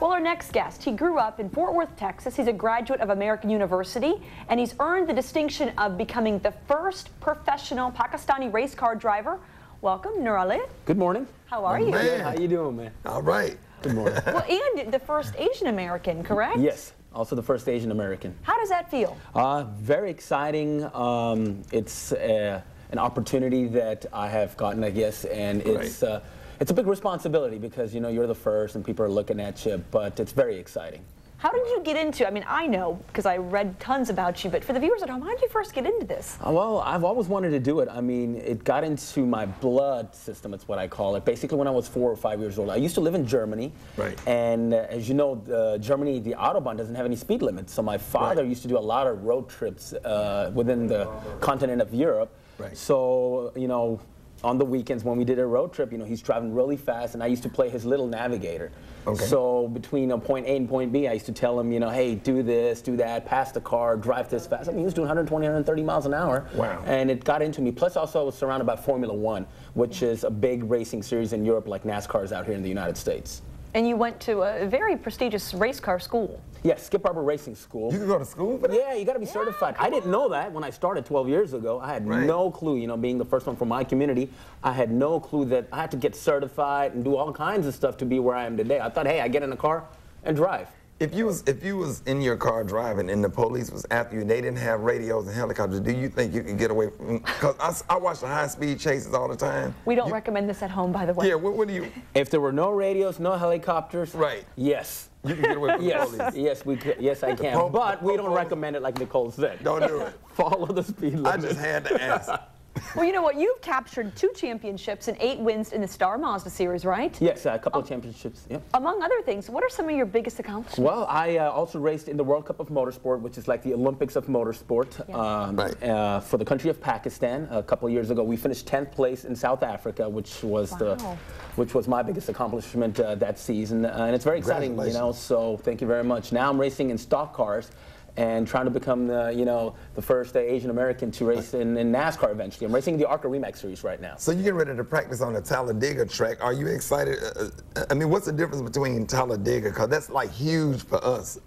Well, our next guest, he grew up in Fort Worth, Texas. He's a graduate of American University, and he's earned the distinction of becoming the first professional Pakistani race car driver. Welcome, Nur. Good morning. How are you? Man. How you doing, man? All right. Good morning. Well, and the first Asian American, correct? Yes, also the first Asian American. How does that feel? Very exciting. It's an opportunity that I have gotten, I guess, and it's a big responsibility because, you know, you're the first and people are looking at you, but it's very exciting. How did you get into, I mean, I know because I read tons about you, but for the viewers at home, how did you first get into this? Well, I've always wanted to do it. I mean, it got into my blood system, it's what I call it. Basically, when I was 4 or 5 years old, I used to live in Germany. Right. And as you know, Germany, the Autobahn doesn't have any speed limits. So my father used to do a lot of road trips within the continent of Europe. Right. So, you know, on the weekends when we did a road trip, you know, he's driving really fast, and I used to play his little navigator. Okay. So between point A and point B, I used to tell him, you know, hey, do this, do that, pass the car, drive this fast. I mean, he was doing 120, 130 miles an hour. Wow. And it got into me. Plus, also, I was surrounded by Formula One, which is a big racing series in Europe, like NASCAR is out here in the United States. And you went to a very prestigious race car school. Yes, Skip Barber Racing School. You can go to school for that? Yeah, you got to be certified. I didn't know that when I started 12 years ago. I had no clue, you know, being the first one from my community, I had no clue that I had to get certified and do all kinds of stuff to be where I am today. I thought, hey, I get in a car and drive. If you was in your car driving and the police was after you and they didn't have radios and helicopters, do you think you could get away from? Because I watch the high-speed chases all the time. We don't recommend this at home, by the way. Yeah, what do you? If there were no radios, no helicopters, yes. You can get away from the police. Yes, we could. Yes, I can. But we don't recommend it like Nicole said. Don't do it. Follow the speed limit. I just had to ask. Well, you know what? You've captured 2 championships and 8 wins in the Star Mazda series, right? Yes, a couple of championships. Yep. Among other things, what are some of your biggest accomplishments? Well, I also raced in the World Cup of Motorsport, which is like the Olympics of motorsport, for the country of Pakistan. A couple of years ago, we finished 10th place in South Africa, which was my biggest accomplishment that season, and it's very exciting, you know. So thank you very much. Now I'm racing in stock cars and trying to become the first Asian American to race in NASCAR eventually. I'm racing the ARCA Remax Series right now. So you're getting ready to practice on the Talladega track. Are you excited? I mean, what's the difference between Talladega? Because that's like huge for us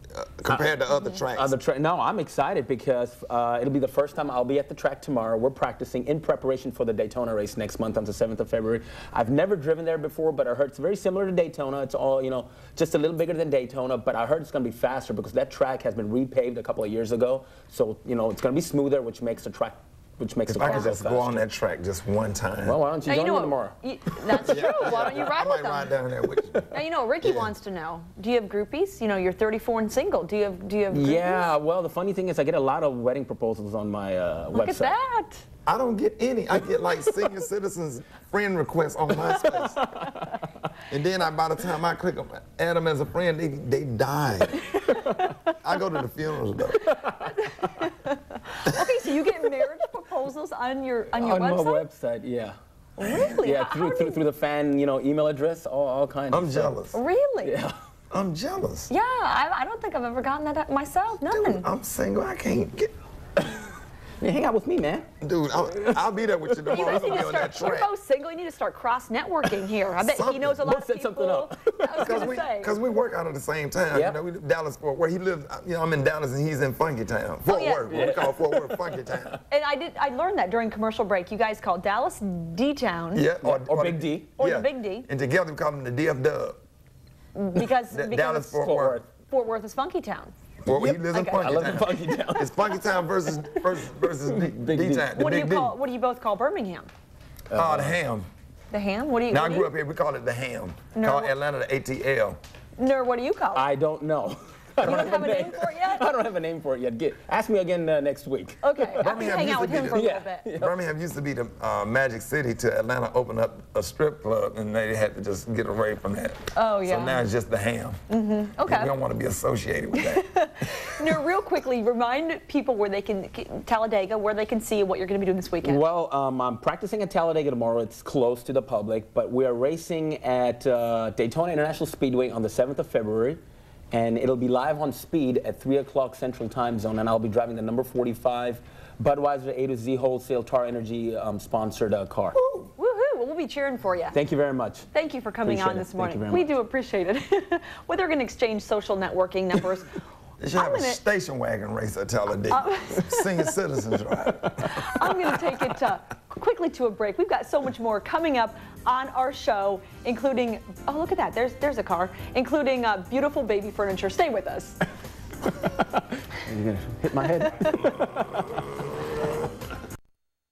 compared to other tracks. No, I'm excited because it'll be the first time I'll be at the track tomorrow. We're practicing in preparation for the Daytona race next month on the 7th of February. I've never driven there before, but I heard it's very similar to Daytona. It's all, you know, just a little bigger than Daytona, but I heard it's going to be faster because that track has been repaved a couple of years ago. So, you know, it's going to be smoother, which makes the track, the car If I could just go go on that track just one time. Well, why don't you join me tomorrow? That's true. Why don't you ride with them? I might ride down there with you. Now, you know, Ricky wants to know, do you have groupies? You know, you're 34 and single. Do you have groupies? Yeah, well, the funny thing is I get a lot of wedding proposals on my website. Look at that. I don't get any. I get like senior citizens friend requests on MySpace. And then by the time I click them, add them as a friend, they die. I go to the funerals though. Okay, so you get marriage proposals on your website? On my website, yeah. Really? Yeah, through the fan, you know, email address, all kinds of stuff. I'm jealous. Really? Yeah. I'm jealous. Yeah, I don't think I've ever gotten that myself. Nothing. Dude, I'm single. I can't get. Yeah, hang out with me, man. Dude, I'll be there with you tomorrow. You guys need to start. You're both single. You need to start cross networking here. I bet he knows a lot of people. Something up. I was gonna say. Because we work out at the same time. Yep. You know, we live Dallas Fort Worth. He lives. You know, I'm in Dallas and he's in Funky Town. Fort Worth. We call Fort Worth Funky Town. And I learned that during commercial break. You guys call Dallas D-Town. Yeah. Or Big D. Or the Big D. And together we call them the DF Dub. Because Dallas Fort Worth. Fort Worth is Funky Town. Well, he lives in Funky Town. I love Funky Town. It's Funky Town versus D-Town. What do you both call Birmingham? The Ham. The Ham? What do you? Now I grew up here. We call it the Ham. No. Call Atlanta the ATL. No, what do you call it? I don't know. You don't have a name for it yet? I don't have a name for it yet. Ask me again next week. Okay, I can hang out with him for a little bit. Birmingham used to be the Magic City to Atlanta opened up a strip club, and they had to just get away from that. Oh, yeah. So now it's just the Ham. Mm-hmm. Okay. We don't want to be associated with that. Now, real quickly, remind people where they can, Talladega, where they can see what you're going to be doing this weekend. Well, I'm practicing at Talladega tomorrow. It's close to the public, but we are racing at Daytona International Speedway on the 7th of February. And it'll be live on Speed at 3 o'clock Central Time Zone, and I'll be driving the number 45 Budweiser A to Z Wholesale Tar Energy sponsored car. Woohoo! Well, we'll be cheering for you. Thank you very much. Thank you for coming on this morning. Thank you very much. We do appreciate it. Well, they're going to exchange social networking numbers. They should have a station wagon race at Talladega. Senior citizens drive. I'm going to take it quickly to a break. We've got so much more coming up on our show, including, oh, look at that. There's a car, including beautiful baby furniture. Stay with us. Are you going to hit my head?